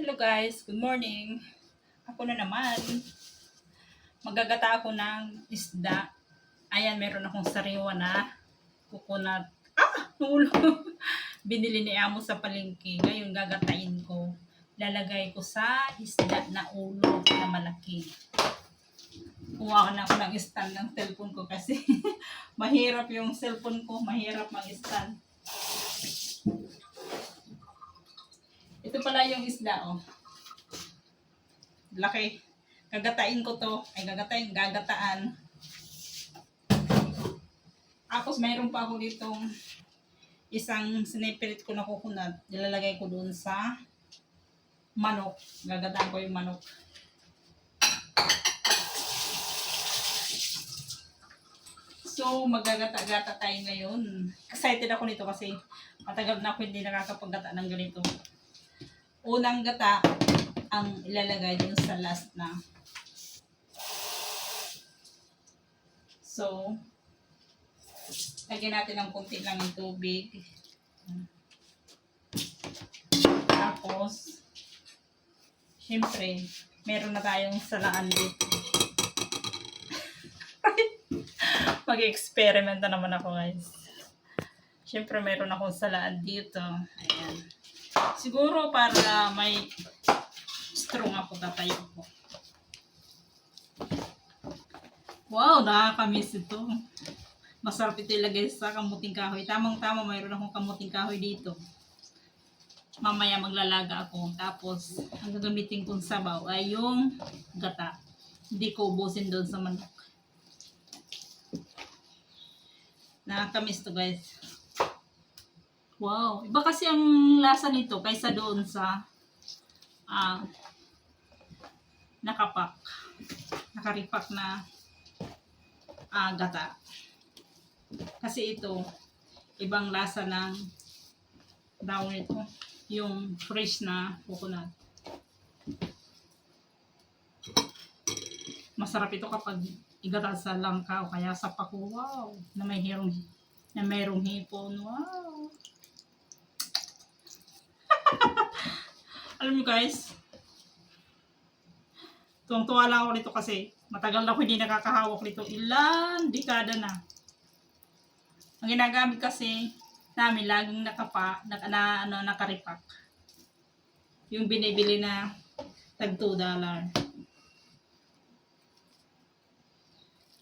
Hello guys, good morning. Ako na naman. Magagata ako ng isda. Ayan, meron akong sariwa na coconut. Nulo. Binili ni Amo sa palengke. Ngayon gagatain ko. Lalagay ko sa isda na ulo na malaki. Kuha na ako ng stand ng cellphone ko kasi mahirap yung cellphone ko. Mahirap mag-stand. Ito pala yung isda, oh. Laki. Gagatain ko to. Gagataan. Tapos mayroon pa ako ditong isang sinipilit ko na coconut. Nilalagay ko doon sa manok. Gagataan ko yung manok. So, magagata-gata tayo ngayon. Excited ako nito kasi matagal na ako hindi nakakapaggata ng ganito. Unang gata ang ilalagay dun sa last na. So, lagyan natin ng konti lang ng tubig. Tapos, syempre, meron na tayong salaan dito. Mag-experiment na naman ako, guys. Syempre, meron akong salaan dito. Ayan. Siguro para may strong ako, tatayo ko. Wow, nakakamiss ito. Masarap ito ilagay sa kamuting kahoy. Tamang-tama, mayroon akong kamuting kahoy dito. Mamaya maglalaga ako. Tapos, ang gagamitin kong sabaw ay yung gata. Hindi ko ubusin doon sa manok. Nakakamiss to, guys. Wow, iba kasi ang lasa nito kaysa doon sa nakaripak na gata. Kasi ito, ibang lasa ng daw nito, yung fresh na coconut. Masarap ito kapag igata sa langka o kaya sa pako. Wow, na mayroong hipon. Wow. Alam mo guys, tuwang-tuwa lang ako nito kasi matagal na ako hindi nakakahawak nito. Ilan dekada na. Ang ginagamit kasi namin laging nakaripak. Yung binibili na tag $2.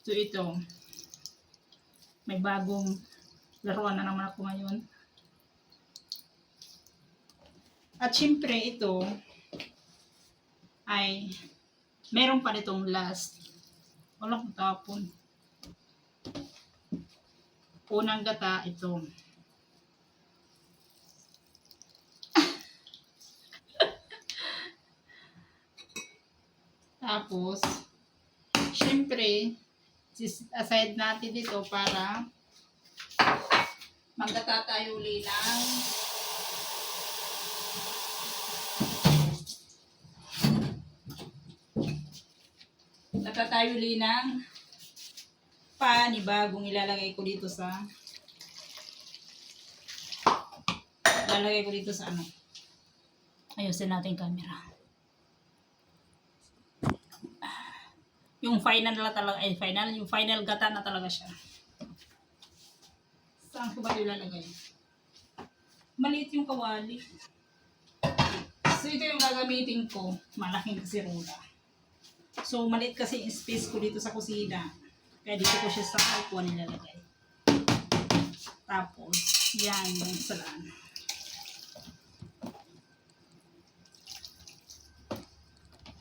So ito, may bagong laruan na naman ako ngayon. At syempre ito ay meron pa nitong last. Walang tapon. Unang gata ito. Tapos syempre aside natin dito para maggata tayo uli ng natatayuli ng panibagong ilalagay ko dito sa ano. Ayusin natin camera. Yung final na talaga, yung final gata na talaga siya. Saan ko ba ilalagay? Maliit yung kawali. So ito yung gagamitin ko, malaking kasirola. So, maliit kasi yung space ko dito sa kusina. Kaya dito ko siya sa upuan nilalagay. Tapos, yan yung salaan.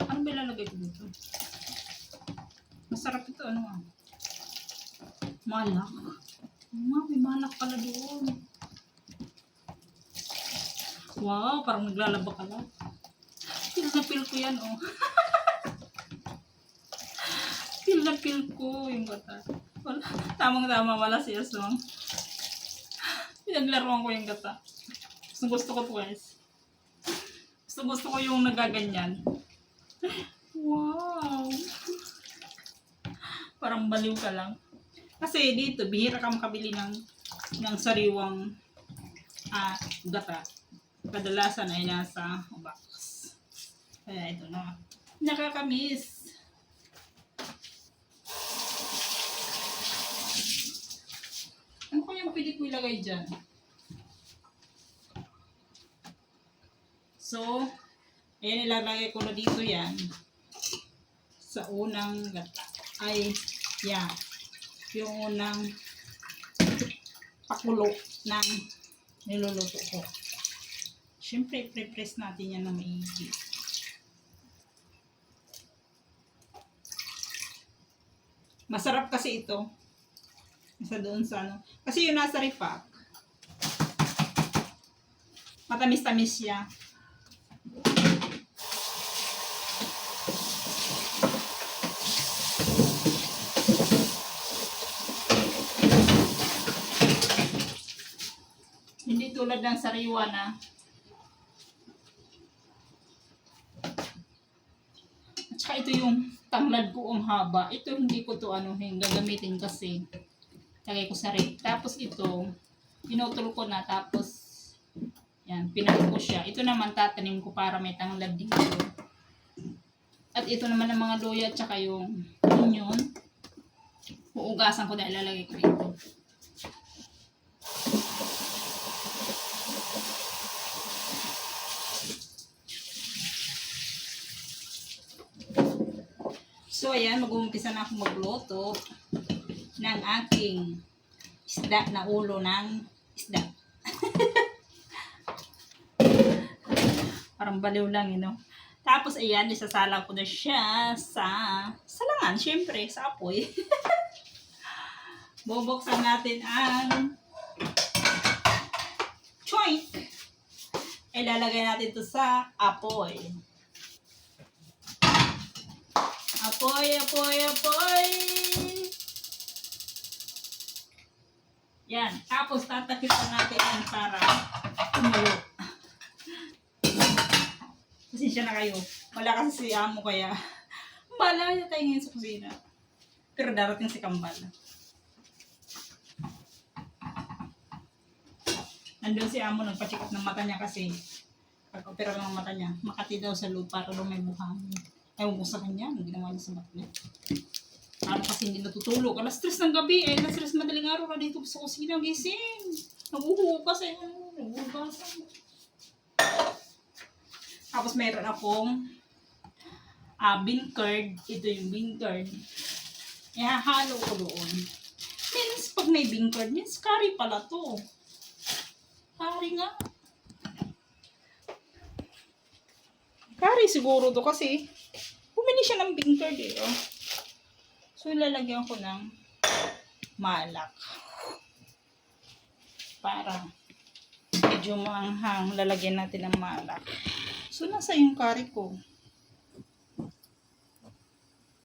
Ano ba ilalagay ko dito? Masarap ito, ano ah? Malak. May malak pala doon. Wow, parang naglalaba ka lang. Feel na feel ko yan, oh. Feel ko yung gata. Tamang-tama, wala siya song. Pinaglaruan ko yung gata. Gusto ko to guys. Gusto ko yung nagaganyan. Wow! Parang baliw ka lang. Kasi dito, bihira ka makabili ng sariwang gata. Kadalasan ay nasa box. Kaya ito na. Nakakamiss. Ano kaya pwede ko ilagay dyan? So, ayan, ilalagay ko na dito yan. Sa unang gata. Ay, yan. Yung unang pakulo ng niluluto ko. Siyempre, pre-press natin yan na maigi. Masarap kasi ito. Isa doon sa ano. Kasi yung nasa repack, matamis-tamis siya. Hindi tulad ng sariwa na at saka ito yung tanglad ko ang haba. Ito hindi ko to gagamitin kasi lagay ko sa rep. Tapos ito, pinutol ko na tapos yan, pinako ko siya. Ito naman tatanim ko para may tanglad dito. At ito naman ang mga luya at saka yung onion. Uugasan ko na ilalagay ko ito. So ayan, mag-uumpisa na ako magluto ng aking isda na ulo ng isda. Parang baliw lang, Tapos ayan, isasala ko na siya sa salangan, syempre, sa apoy. Bubuksan natin ang choink. Ilalagay natin ito sa apoy. Apoy, apoy, apoy. Yan. Tapos tatakipan natin yan para tumulo. Pasensya na kayo. Wala kasi si amo kaya malaya tayo ngayon sa kusina. Pero darating si Kambal. Nandun si amo nagpa-check up ng mata niya kasi pag-opera ng mata niya, makati daw sa lupa para daw may buhangin. Ewan ko sa kanya, ang ginawa niya sa mata niya. Ano kasi hindi natutulog. Alas 3 ng gabi eh. Alas 3 madaling araw na dito sa kusina. Gising. Naguhugas eh. Naguhugas. Tapos meron akong bean curd. Ito yung bean curd. Ihahalo ko doon. Means pag may bean curd, means curry pala to. Curry nga. Curry siguro to kasi bumili siya ng bean curd eh. Oh. So, ilalagyan ko ng malak. Para medyo maanghang, lalagyan natin ng malak. So, nasa yung curry ko.